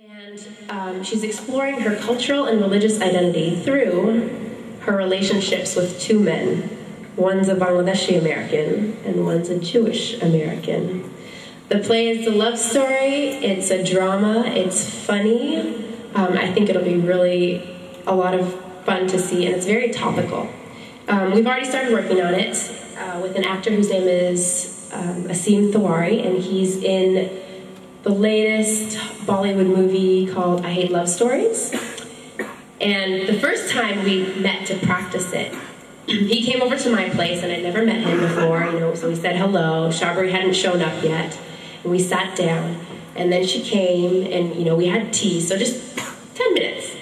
And she's exploring her cultural and religious identity through her relationships with two men. One's a Bangladeshi American and one's a Jewish American. The play is a love story, it's a drama, it's funny. I think it'll be really a lot of fun to see, and it's very topical. We've already started working on it with an actor whose name is Asim Thawari, and he's in the latest Bollywood movie called I Hate Love Stories. And the first time we met to practice it, he came over to my place, and I'd never met him before, so we said hello. Shabri hadn't shown up yet, and we sat down, and then she came, and we had tea, so just 10 minutes.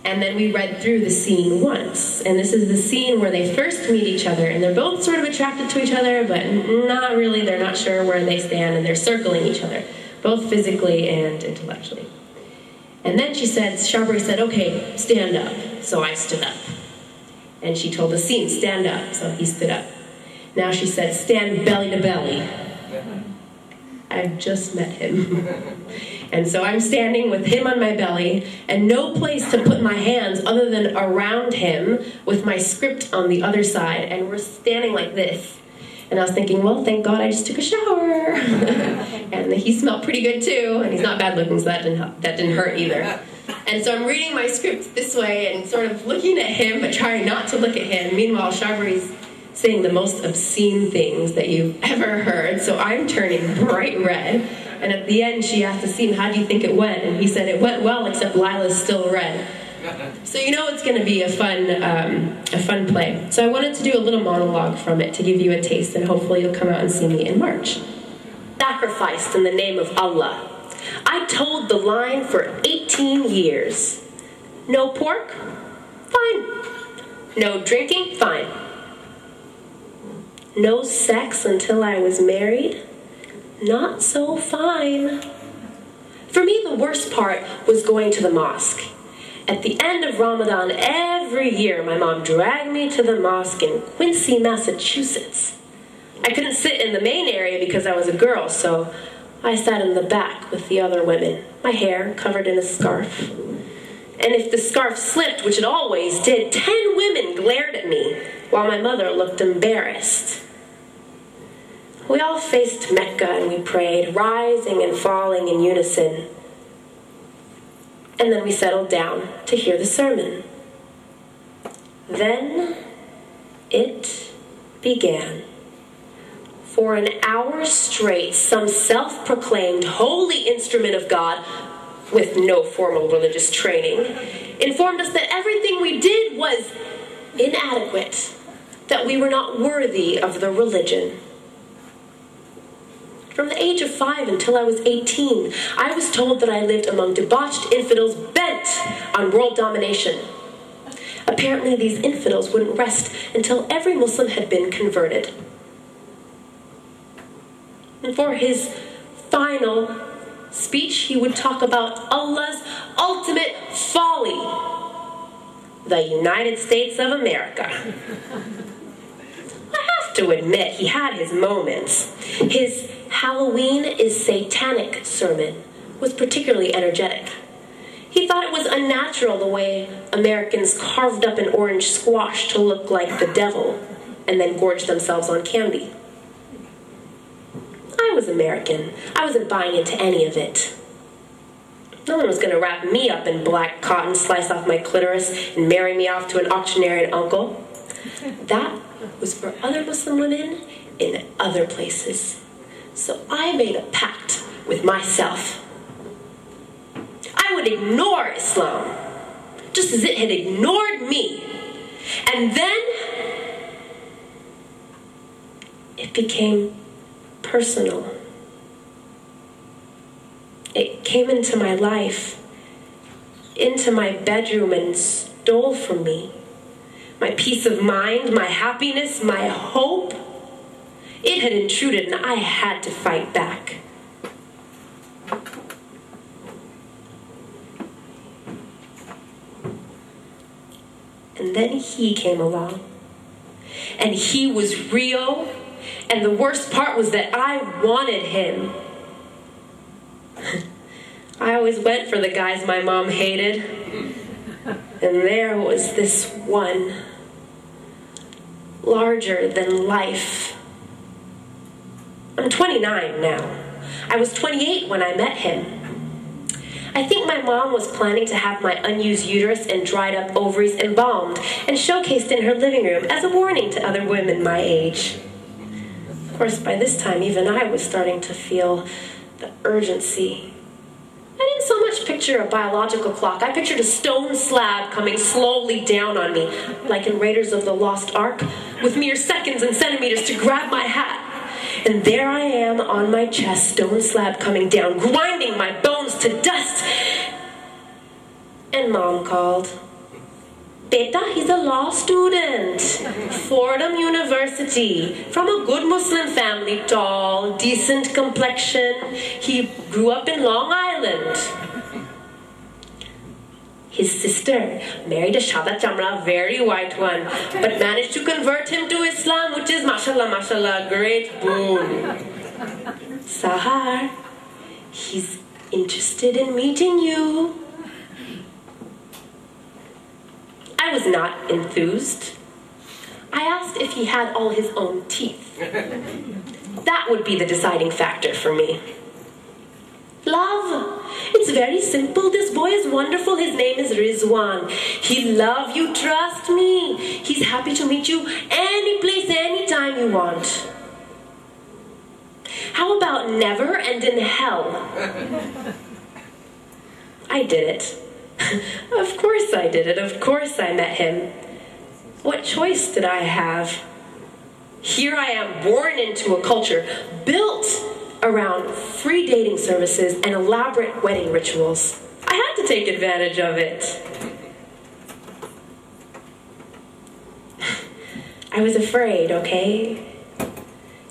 And then we read through the scene once, and this is the scene where they first meet each other, and they're both sort of attracted to each other, but not really, they're not sure where they stand, and they're circling each other, both physically and intellectually. And then Shabri said, okay, stand up. So I stood up. And she told the scene, stand up. So he stood up. Now she said, stand belly to belly. I've just met him. And so I'm standing with him on my belly and no place to put my hands other than around him with my script on the other side. And we're standing like this. And I was thinking, well, thank God I just took a shower. And he smelled pretty good too. And he's not bad looking, so that didn't hurt either. And so I'm reading my script this way and sort of looking at him, but trying not to look at him. Meanwhile, Shabri's saying the most obscene things that you've ever heard. So I'm turning bright red. And at the end, she asked Asim, how do you think it went? And he said, it went well, except Lila's still red. So it's going to be a fun play. So I wanted to do a little monologue from it to give you a taste, and hopefully you'll come out and see me in March. Sacrificed in the name of Allah. I told the line for 18 years. No pork? Fine. No drinking? Fine. No sex until I was married? Not so fine. For me, the worst part was going to the mosque. At the end of Ramadan, every year, my mom dragged me to the mosque in Quincy, Massachusetts. I couldn't sit in the main area because I was a girl, so I sat in the back with the other women, my hair covered in a scarf. And if the scarf slipped, which it always did, 10 women glared at me, while my mother looked embarrassed. We all faced Mecca and we prayed, rising and falling in unison. And then we settled down to hear the sermon. Then it began. For an hour straight, some self-proclaimed holy instrument of God, with no formal religious training, informed us that everything we did was inadequate, that we were not worthy of the religion. From the age of 5 until I was 18, I was told that I lived among debauched infidels bent on world domination. Apparently, these infidels wouldn't rest until every Muslim had been converted. And for his final speech, he would talk about Allah's ultimate folly, the United States of America. I have to admit, he had his moments. His Halloween is Satanic sermon was particularly energetic. He thought it was unnatural the way Americans carved up an orange squash to look like the devil and then gorged themselves on candy. I was American. I wasn't buying into any of it. No one was going to wrap me up in black cotton, slice off my clitoris, and marry me off to an auctioneer uncle. That was for other Muslim women in other places. So I made a pact with myself. I would ignore Islam, just as it had ignored me. And then it became personal. It came into my life, into my bedroom, and stole from me my peace of mind, my happiness, my hope. It had intruded, and I had to fight back. And then he came along. And he was real. And the worst part was that I wanted him. I always went for the guys my mom hated. And there was this one, larger than life. I'm 29 now. I was 28 when I met him. I think my mom was planning to have my unused uterus and dried up ovaries embalmed and showcased in her living room as a warning to other women my age. Of course, by this time, even I was starting to feel the urgency. I didn't so much picture a biological clock. I pictured a stone slab coming slowly down on me, like in Raiders of the Lost Ark, with mere seconds and centimeters to grab my hat. And there I am on my chest, stone slab coming down, grinding my bones to dust. And Mom called. Beta, he's a law student. Fordham University. From a good Muslim family, tall, decent complexion. He grew up in Long Island. His sister married a Shada Chamra, very white one, but managed to convert him to Islam, which is, mashallah, mashallah, great boon. Sahar, he's interested in meeting you. I was not enthused. I asked if he had all his own teeth. That would be the deciding factor for me. Love. It's very simple. This boy is wonderful. His name is Rizwan. He'll love you, trust me. He's happy to meet you any place, anytime you want. How about never and in hell? I did it. Of course I did it. Of course I met him. What choice did I have? Here I am, born into a culture built around free dating services and elaborate wedding rituals. I had to take advantage of it. I was afraid, okay?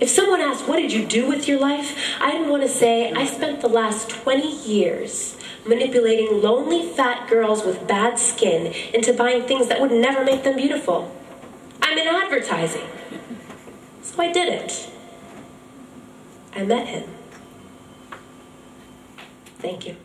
If someone asked, what did you do with your life? I didn't want to say, I spent the last 20 years manipulating lonely fat girls with bad skin into buying things that would never make them beautiful. I'm in advertising. So I did it. I met him. Thank you.